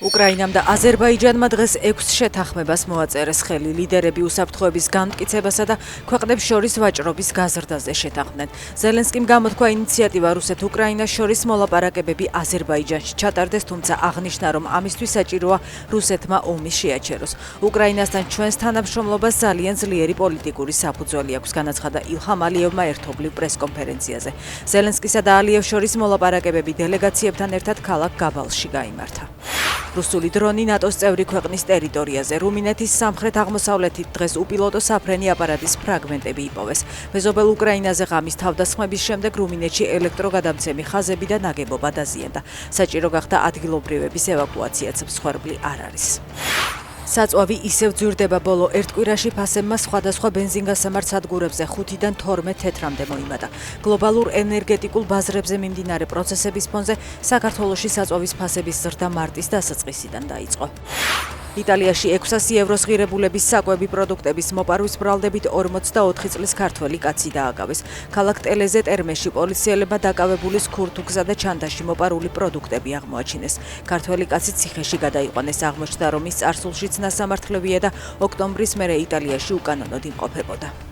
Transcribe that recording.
უკრაინამ და აზერბაიჯანმა დღეს 6 შეთანხმებას მოაწერეს ხელი. ლიდერები უსაფრთხოების განმტკიცებასა და ქვეყნებს შორის ვაჭრობის გაზრდაზე შეთანხმდნენ. ზელენსკიმ გამოთქვა ინიციატივა რუსეთ-უკრაინას შორის მოლაპარაკებები აზერბაიჯანში ჩატარდეს, თუმცა აღნიშნა, რომ ამისთვის საჭიროა რუსეთმა ომი შეაჩეროს. უკრაინასთან ჩვენს თანამშრომლობას ძალიან ძლიერი პოლიტიკური საფუძველი აქვს, განაცხადა ილჰამ ალიევმა ერთობლივ პრესკონფერენციაზე. ზელენსკისა და ალიევს შორის მოლაპარაკებები დელეგაციებთან ერთად ქალაქ გაბალში გაიმართა. რუსული დრონი ნატოს წევრი ქვეყნის ტერიტორიაზე. რუმინეთის სამხრეთ-აღმოსავლეთით დღეს უპილოტო საფრენი აპარატის ფრაგმენტები იპოვეს. მეზობელ უკრაინაზე ღამის თავდასხმების შემდეგ რუმინეთში ელექტროგადამცემი ხაზები და ნაგებობა დაზიანდა. საჭირო გახდა ადგილობრივების ევაკუაციაც, მსხვერპლი არ არის. საწვავი ისევ ძვირდება. ბოლო ერთ კვირაში ფასებმა სხვადასხვა ბენზინგასამართ სადგურებზე 5-დან 12 თეთრამდე მოიმატა. გლობალურ ენერგეტიკულ ბაზრებზე მიმდინარე პროცესების ფონზე საქართველოში საწვავის ფასების ზრდა მარტის დასაწყისიდან დაიწყო. იტალიაში 600 ევროს ღირებულების საკვები პროდუქტების მოპარვის ბრალდებით 44 წლის ქართველი კაცი დააკავეს. ქალაქ ტელეზე ტერმეში პოლიციელებმა დაკავებული სქურთუგზა და ჩანდაში მოპარული პროდუქტები აღმოაჩინეს. ქართველი კაცი ციხეში გადაიყვანეს. აღმოჩნდა, რომ ის წარსულშიც ნასამართლევია და ოქტომბრის მერე იტალიაში უკანონოდ იმყოფებოდა.